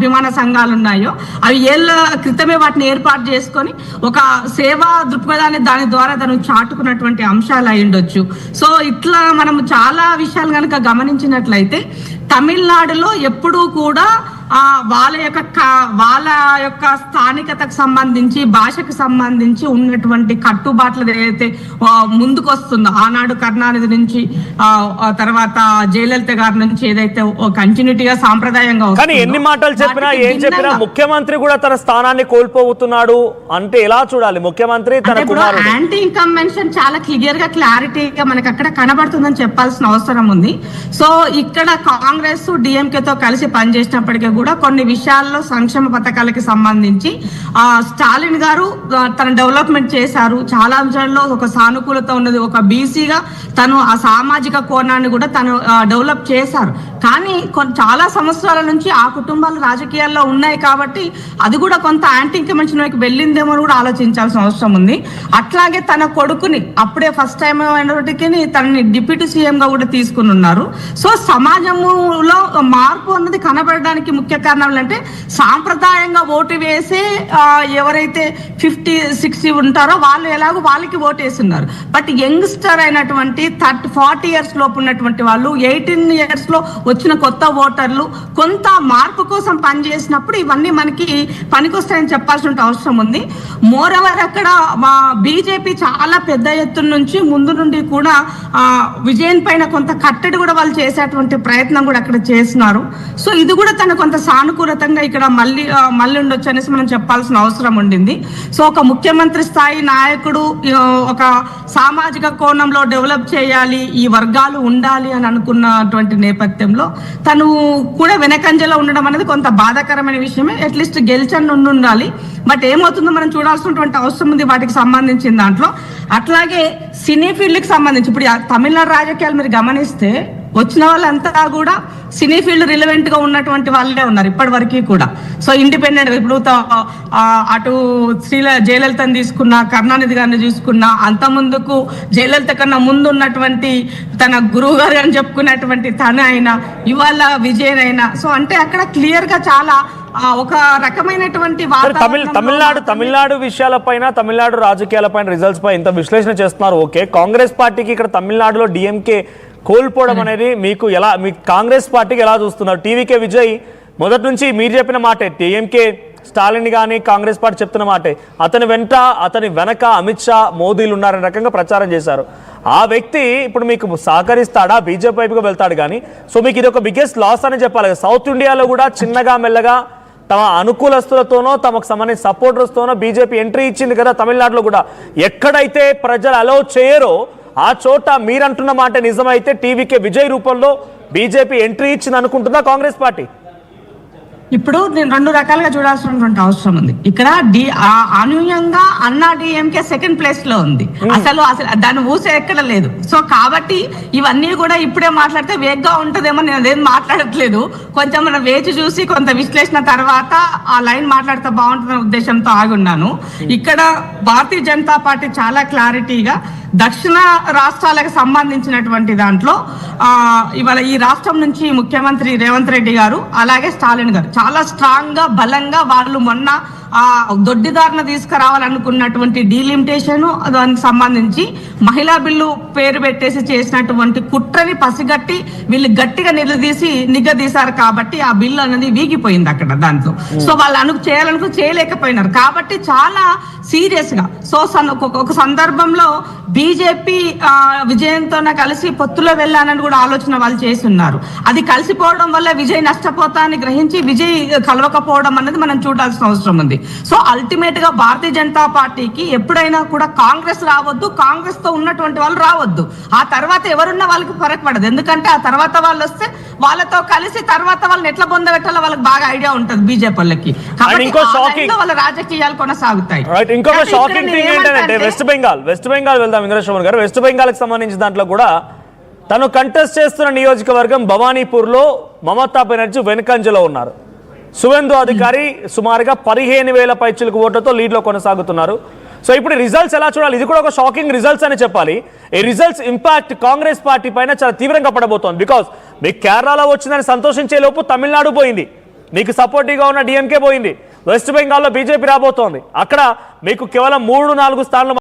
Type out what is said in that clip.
అభిమాన సంఘాలు ఉన్నాయో అవి ఏళ్ళ క్రితమే వాటిని ఏర్పాటు చేసుకొని ఒక సేవా దృక్పథాన్ని దాని ద్వారా తను చాటుకున్నటువంటి అంశాలు అయి ఉండొచ్చు. సో ఇట్లా మనం చాలా విషయాలు కనుక గమనించినట్లయితే తమిళనాడులో ఎప్పుడూ కూడా వాళ్ళ యొక్క స్థానికతకు సంబంధించి భాషకు సంబంధించి ఉన్నటువంటి కట్టుబాట్లు ఏదైతే ముందుకు వస్తుందో ఆనాడు కరుణానిధి నుంచి తర్వాత జయలలిత గారి నుంచి ఏదైతే కంటిన్యూటీగా సాంప్రదాయంగా కానీ ఎన్ని మాటలు చెప్పినా ఏం చెప్పినా ముఖ్యమంత్రి కూడా తన స్థానాన్ని కోల్పోతున్నాడు అంటే ఎలా చూడాలి? ముఖ్యమంత్రి తన కుమారుడు యాంటీ ఇన్కంబెన్షన్ చాలా క్లియర్ గా క్లారిటీగా మనకి అక్కడ కనబడుతుందని చెప్పాల్సిన అవసరం ఉంది. సో ఇక్కడ కాంగ్రెస్ డిఎంకేతో కలిసి పనిచేసినప్పటికీ కూడా కొన్ని విషయాల్లో సంక్షేమ పథకాలకి సంబంధించి స్టాలిన్ గారు తన డెవలప్మెంట్ చేశారు. చాలా అంశాల్లో ఒక సానుకూలత ఉన్నది. ఒక బీసీగా తను ఆ సామాజిక కోణాన్ని కూడా తను డెవలప్ చేశారు. కానీ చాలా సంవత్సరాల నుంచి ఆ కుటుంబాలు రాజకీయాల్లో ఉన్నాయి కాబట్టి అది కూడా కొంత యాంటీ ఇన్కంబెన్షన్ వైపు వెళ్ళిందేమో కూడా ఆలోచించాల్సిన అవసరం ఉంది. అట్లాగే తన కొడుకుని అప్పుడే ఫస్ట్ టైం అయినప్పటికీ తనని డిప్యూటీ సీఎం గా కూడా తీసుకుని ఉన్నారు. సో సమాజంలో మార్పు అన్నది కనబడడానికి ముఖ్య కారణాలు అంటే సాంప్రదాయంగా ఓటు వేసే ఎవరైతే 50-60 ఉంటారో వాళ్ళు ఎలాగో వాళ్ళకి ఓటు వేస్తున్నారు. బట్ యంగ్స్టర్ అయినటువంటి 40 ఇయర్స్ లోపు ఉన్నటువంటి వాళ్ళు 18 ఇయర్స్ లో వచ్చిన కొత్త ఓటర్లు కొంత మార్పు కోసం పనిచేసినప్పుడు ఇవన్నీ మనకి పనికొస్తాయని చెప్పాల్సిన అవసరం ఉంది. మోరవర్ అక్కడ బీజేపీ చాలా పెద్ద ఎత్తున నుంచి ముందు నుండి కూడా విజయన్ పైన కొంత కట్టడి కూడా వాళ్ళు చేసేటువంటి ప్రయత్నం కూడా అక్కడ చేస్తున్నారు. సో ఇది కూడా తన కొంత సానుకూలతంగా ఇక్కడ మళ్ళీ ఉండొచ్చు అనేసి మనం చెప్పాల్సిన అవసరం ఉండింది. సో ఒక ముఖ్యమంత్రి స్థాయి నాయకుడు ఒక సామాజిక కోణంలో డెవలప్ చేయాలి, ఈ వర్గాలు ఉండాలి అని అనుకున్నటువంటి నేపథ్యంలో తను కూడా వెనకంజలో ఉండడం అనేది కొంత బాధాకరమైన విషయమే. అట్లీస్ట్ గెలిచని ఉండాలి. బట్ ఏమవుతుందో మనం చూడాల్సినటువంటి అవసరం ఉంది వాటికి సంబంధించిన దాంట్లో. అట్లాగే సినీ ఫీల్డ్కి సంబంధించి ఇప్పుడు తమిళనాడు రాజకీయాలు మీరు గమనిస్తే వచ్చిన వాళ్ళంతా కూడా సినీ ఫీల్డ్ రిలవెంట్ గా ఉన్నటువంటి వాళ్ళే ఉన్నారు ఇప్పటి వరకు కూడా. సో ఇండిపెండెంట్ ఇప్పుడు అటు జయలలితను తీసుకున్నా, కరుణానిధి గారిని చూసుకున్నా, అంత ముందుకు జయలలిత కన్నా ముందు ఉన్నటువంటి తన గురువు గారు అని చెప్పుకున్నటువంటి తన అయినా ఇవాళ విజయన్ అయినా. సో అంటే అక్కడ క్లియర్ గా చాలా ఒక రకమైనటువంటి తమిళనాడు విషయాలపైన తమిళనాడు రాజకీయాలపైన రిజల్ట్స్ పై ఇంత విశ్లేషణ చేస్తున్నారు. ఓకే, కాంగ్రెస్ పార్టీకి ఇక్కడ తమిళనాడులో డిఎంకే కోల్పోవడం అనేది మీకు కాంగ్రెస్ పార్టీకి ఎలా చూస్తున్నారు? టీవీకే విజయ్ మొదటి నుంచి మీరు చెప్పిన మాటే, డిఎంకే స్టాలిన్ కానీ కాంగ్రెస్ పార్టీ చెప్తున్న మాటే, అతని వెనక అమిత్ షా మోదీలు ఉన్నారనే రకంగా ప్రచారం చేశారు. ఆ వ్యక్తి ఇప్పుడు మీకు సహకరిస్తాడా? బీజేపీ వైపుగా వెళ్తాడు కానీ. సో మీకు ఇది ఒక బిగ్గెస్ట్ లాస్ అని చెప్పాలి. సౌత్ ఇండియాలో కూడా చిన్నగా మెల్లగా తమ అనుకూలస్తులతోనో తమకు సంబంధించిన సపోర్టర్స్తోనో బీజేపీ ఎంట్రీ ఇచ్చింది కదా. తమిళనాడులో కూడా ఎక్కడైతే ప్రజలు అలౌ చేయరో ఆ చోట మీరంటున్న మాట నిజమైతే టీవీకే విజయ్ రూపంలో బీజేపీ ఎంట్రీ ఇచ్చింది అనుకుంటుందా కాంగ్రెస్ పార్టీ? ఇప్పుడు నేను రెండు రకాలుగా చూడాల్సినటువంటి అవసరం ఉంది. ఇక్కడ అనూహ్యంగా అన్నా డిఎంకే సెకండ్ ప్లేస్ లో ఉంది. అసలు దాన్ని ఊసే ఎక్కడ లేదు. సో కాబట్టి ఇవన్నీ కూడా ఇప్పుడే మాట్లాడితే వేగ్గా ఉంటదేమో నేను అదేం మాట్లాడట్లేదు. కొంచెం మనం వేచి చూసి కొంత విశ్లేషణ తర్వాత ఆ లైన్ మాట్లాడితే బాగుంటుందనే ఉద్దేశంతో ఆగున్నాను. ఇక్కడ భారతీయ జనతా పార్టీ చాలా క్లారిటీగా దక్షిణ రాష్ట్రాలకు సంబంధించినటువంటి దాంట్లో ఇవాళ ఈ రాష్ట్రం నుంచి ముఖ్యమంత్రి రేవంత్ రెడ్డి గారు అలాగే స్టాలిన్ గారు చాలా స్ట్రాంగ్ గా బలంగా వాళ్ళు మొన్న దొడ్డిదారిన తీసుకురావాలనుకున్నటువంటి డీలిమిటేషన్ దానికి సంబంధించి మహిళా బిల్లు పేరు పెట్టేసి చేసినటువంటి కుట్రని పసిగట్టి వీళ్ళు గట్టిగా నిగదీశారు కాబట్టి ఆ బిల్లు అనేది వీగిపోయింది అక్కడ దాంట్లో. సో వాళ్ళు చేయలేకపోయినారు కాబట్టి చాలా సీరియస్ గా. సో ఒక సందర్భంలో బీజేపీ విజయంతో కలిసి పొత్తులో వెళ్ళానని కూడా ఆలోచన వాళ్ళు చేసి ఉన్నారు. అది కలిసిపోవడం వల్ల విజయ్ నష్టపోతా అని గ్రహించి విజయ్ కలవకపోవడం అనేది మనం చూడాల్సిన అవసరం ఉంది. సో అల్టిమేట్ గా భారతీయ జనతా పార్టీకి ఎప్పుడైనా కూడా కాంగ్రెస్ రావద్దు, కాంగ్రెస్ తో ఉన్నటువంటి వాళ్ళు రావద్దు. ఆ తర్వాత ఎవరున్న వాళ్ళకి ఫరక్ పడదు. ఎందుకంటే ఆ తర్వాత వాళ్ళు వస్తే వాళ్ళతో కలిసి తర్వాత వాళ్ళని ఎట్లా పొందబెట్టాలో వాళ్ళకి బాగా ఐడియా ఉంటుంది బీజేపీ వాళ్ళకి. వాళ్ళ రాజకీయాలు కొనసాగుతాయి. ఇంకొక షాకింగ్ థింగ్ ఏంటంటే వెస్ట్ బెంగాల్ వెళ్దాం ఇంద్రశోభన్ గారు. వెస్ట్ బెంగాల్ కి సంబంధించిన దాంట్లో కూడా తను కంటెస్ట్ చేస్తున్న నియోజకవర్గం భవానీపూర్ లో మమతా బెనర్జీ వెనుకంజలో ఉన్నారు. సువేందు అధికారి సుమారుగా 15,000 పైచిలకు ఓట్లతో లీడ్ లో కొనసాగుతున్నారు. సో ఇప్పుడు రిజల్ట్స్ ఎలా చూడాలి? ఇది కూడా ఒక షాకింగ్ రిజల్ట్స్ అని చెప్పాలి. ఈ రిజల్ట్స్ ఇంపాక్ట్ కాంగ్రెస్ పార్టీ పైన చాలా తీవ్రంగా పడబోతోంది. బికాస్ మీకు కేరళలో వచ్చిందని సంతోషించే లోపు తమిళనాడు పోయింది. మీకు సపోర్టివ్గా ఉన్న డిఎంకే పోయింది, వెస్ట్ బెంగాల్లో బీజేపీ రాబోతోంది, అక్కడ మీకు కేవలం 3-4 స్థానాలు